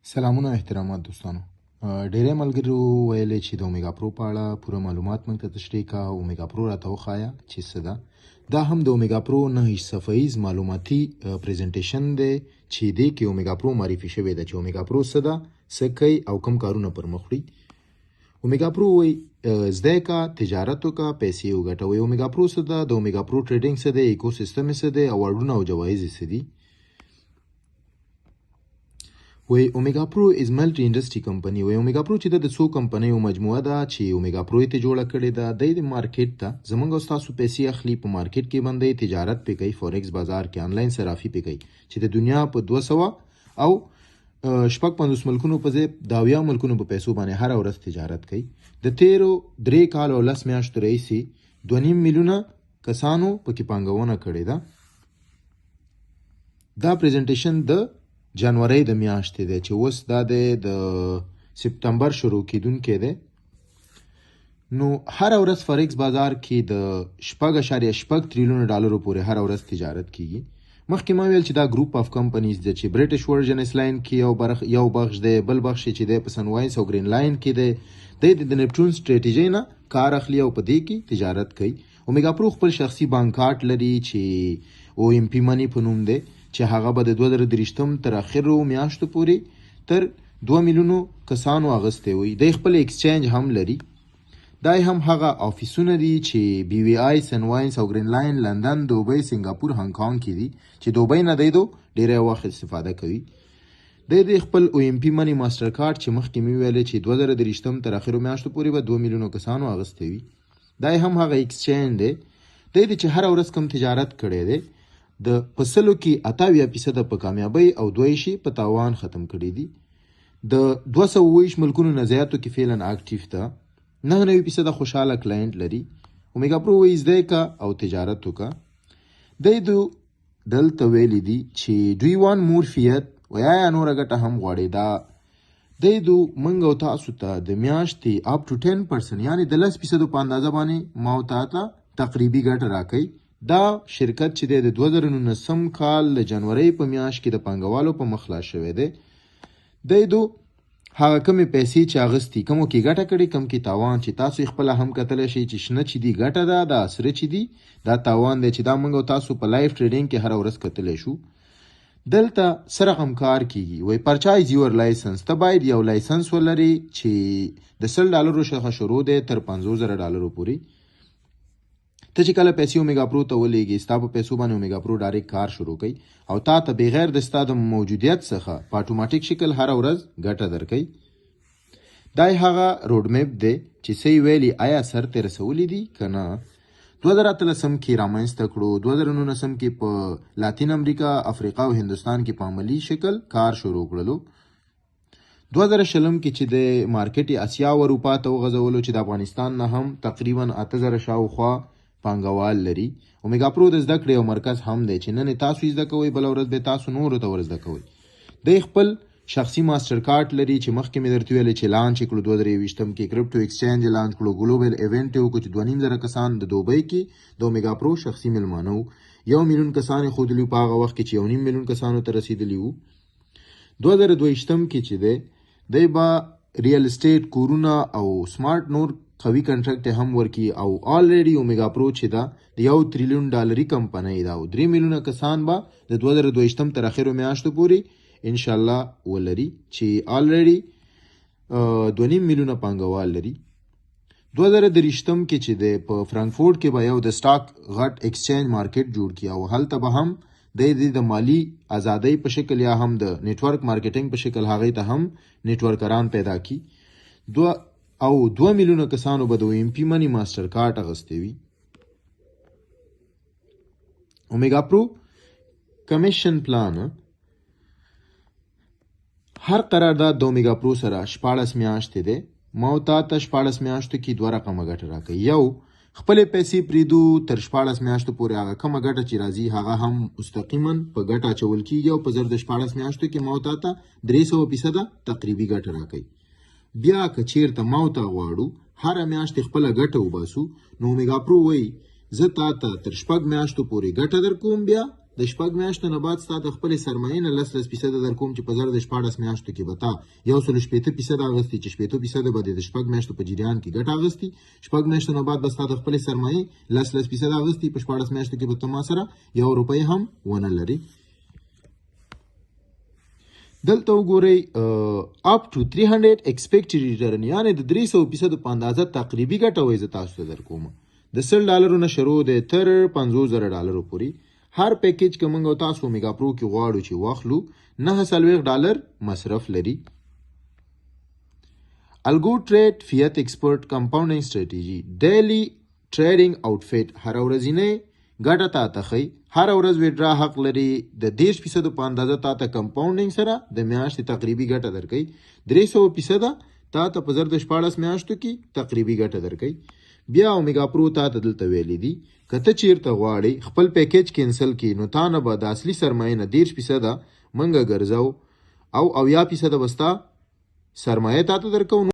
سلامونه احترامات دوستانو. ډیری ملګرو ویلې چې د اومیګا پرو په اړه پوره معلومات موږ ته تشریح کا. اومیګا پرو راته وښایه چې څه ده. دا هم د اومیګا پرو 9 صفحیز معلوماتي پریزنټیشن دی چې دې کې اومیګا پرو معرفي شوی ده چې اومیګا پرو څه ده، څه کوي او کوم کارونه پر مخ وړي. اومیګا پرو وایي زده کا، تجارت وکړه، پیسې وګټوي. اومیګا پرو څه ده؟ د اومیګا پرو ټریډینګ څه دی، ایکو سیستم څه دی، اوارډونه او جوایز څه دي. وی اومیګا پرو از ملټي انډستری کمپنی. وی اومیګا پرو چې د څو کمپنیو مجموعه ده چې اومیګا پرو ته جوړه کړې ده. د مارکیټ ته زمونږ او تاسو پیسې اخلي، په مارکیټ کې باندې تجارت پې کوي، فورکس بازار کې آنلاین صرافي پې کوي چې د دنیا په 200 او شپږ 50 ملکونو په ځای 10 ملکونو په پیسو باندې هر ورځ تجارت کوي. د تیرو 3 کال او 10 میاشتو راهیسې 2.5 میلیونه کسانو پکې پانګونه کړې ده. دا پریزنټیشن د جنوري د میاشتې دی چې اوس دا د سپتمبر شروع کیدونکې دی. نو هر ورځ فورکس بازار کې د 4.8 تریلیون ډالرو پورې هر ورځ تجارت کیږي. مخکې ما ویل چې دا ګروپ اف کمپنیز دی چې برټش ورجن اسلاین کې یو بخش دی، بل بخش چې دی په سنوایس او گرین لاین کې دی. د نیپټون سټریټیجي نه کار اخلي او په دې کې تجارت کوي. اومیګا پرو خپل شخصي بانک کارت لري چې او ام پی منی په نوم دی چې هغه به د 2023 تر اخرو میاشتو پورې تر 2 میلیونو کسانو اغسته وي. د خپل ایکسچینج هم لري. دای هم هغه افیسونه دي چې بی وی آی، سنوایس او گرین لاین، لندن، دوبۍ، سنگاپور، هانګ کانګ کې دي چې دوبۍ نه دی ډیره وخت استفاده کوي. د خپل او ام پی منی ماستر کارت چې مخکې می ویل چې 2023 تر اخرو میاشتو پورې به 2 میلیونو کسانو اغسته وي. دای هم هغه ایکسچینج دی چې هر ورځ کم تجارت کړي دی. د پسلو کې 88% په کامیابی او 2 په تاوان ختم کړي دي. د 220 ملکونو نه زیاتو کې فعلا اکټیو ده. 99% خوشاله کلاینټ لري. اومیګا پرو وایي زده کا او تجارت وکړه. دلته ویلي دي چې دوی وان مور فیت ویا نور ګټه هم غواړي. دا منګ او تاسو ته د میاشتې اپ ټو 10% یعنی د 10% په اندازه باندې ما او ته تقریبي ګټه راکړي. دا شرکت چې د 2019 کال د جنوري په میاشت کې د پانګوالو په مخ لا شوی دی. هغه کمې پیسې چې اغستې، کومو کې ګټه کړې، کم کې تاوان، چې تاسو خپل هم کتلی شئ چې شنه چې دی ګټه ده، دا سره چې دی دا تاوان دی چې دا موږ او تاسو په لایف ټریډینګ کې هر ورځ کتلی شو. دلته سره هم کار کیږي. وای پرچایز یور لایسنس. ته باید یو لایسنس ولري چې د $100 څخه شروع دی تر $50,000 پورې. ته چې کله پیسې اومیګا پرو ته ولېږي، ستا په پیسو باندې اومیګا پرو ډایرکټ کار شروع کوي او تا ته بغیر د ستا د موجودیت څخه په اتوماتیک شکل هر ورځ ګټه درکوي. دا هغه روډ میپ دی چې څه ویلي آیا سر ته رسولي دي که نه. 2013 کې رامنځته کړو. 2019 کې په لاتین امریکا، افریقا او هندوستان کې په عملی شکل کار شروع کړلو. 2020 کې چې د مارکیټ اسیا او اروپا ته وغځولو چې د افغانستان نه هم تقریبا 8000 شاوخوا پانګوال لري. اومیګا پرو د زده کړې او مرکز هم دی چې نن تاسو زده کوئ، بل ورځ به تاسو نورو ته ورزده کوئ. د خپل شخصي ماستر کارت لري چې مخکې مې درته ویل چې لانچ کړو 2023 کې. کرپټو ایکسچینج لانچ کړو. ګلوبل ایونت یو چې 2.5 کسان د دوبۍ کې د اومیګا پرو شخصي ملمانه وو. 1 میلیون کسان خودلی په هغه وخت کې چې 1.5 میلیون کسانو ته رسیدلی وو. 2022 کې چې دی با ریل اسټیټ، کورونه او سمارټ نور قوي کنټراکټ هم ورکی او آلریډي اومیګا پرو چې دا د $1 تریلیون کمپنۍ ده او 3 میلیونه کسان به د 2022 تر اخرو میاشتو پورې ان شاء الله ولري چې آلریډي 2.5 میلیونه پانګوال لري. 2023 کې چې په فرانکفورت کې به یو د سٹاک غټ ایکسچینج مارکیټ جوړ کی او هلته به هم د مالی ازادۍ په شکل یا هم د نیټورک مارکیټینګ په شکل هغه ته هم نیټورکران پیدا کی. 2 میلیونه کسانو به د ام پی منی ماستر کارت اغستې وي. اومیګا پرو کمیشن پلان. هر قرارداد د اومیګا پرو سره 14 میاشتې دی. ما او تا ته 14 میاشتو کې 2 رقمه ګټه راکوي. یو خپل پیسې پریدو تر 14 میاشتو پورې هغه کومه ګټه چې راځي هغه هم مستقیما په ګټه اچول کیږي او په زر د 14 میاشتو کې ما او تا ته 300% تقریبي ګټه راکوي. بیا که چیرته ما او تا غواړو هر میاشت خپل ګټه وباسو، نو اومیګا پرو وایي زه تا ته تر 6 میاشتو پورې ګټه درکوم، بیا د 6 میاشتو نه بعد ستا د خپلې سرمایې نه 10% درکوم چې په زر د 14 میاشتو کې به تا 160% اغوستي چې 60% به د 6 میاشتو په جریان کې ګټه اغوستي 6 میاشتو نه بعد به ستا د خپلې سرمایې 10% اغوستي په 14 میاشتو کې به ته ما سره 1 روپۍ هم ونه لري. دلته وګورئ اپ ټو 300 ایکسپیکټډ ریټرن یعنی د 300% په اندازه تقریبي ګټه وایي زه تاسو ته درکوم. د $100 نه شروع دی تر $50,000 پورې. هر پیکیج که موږ تاسو میگا پرو کې غواړو چې واخلو $9 مصرف لري. الګو ټریډ فیات ایکسپرت کمپاونډینګ سټریټیجي ډیلی ټریډینګ آوټفیټ هر ورځینی ګټه تا ته ښیي. هر ورځ ویډرا حق لري د 30% په اندازه تا ته کمپاونډینګ سره د میاشتې تقریبي ګټه درکوي. 300% تا ته په زر د 14 میاشتو کې تقریبي ګټه درکوي. بیا اومیګا پرو تا ته دلته ویلي دي که ته چیرته غواړې خپل پیکیج کینسل کړي نو تا نه به د اصلي سرمایې نه 30% منګه ګرځو او 80% به ستا سرمایه تا ته درکو.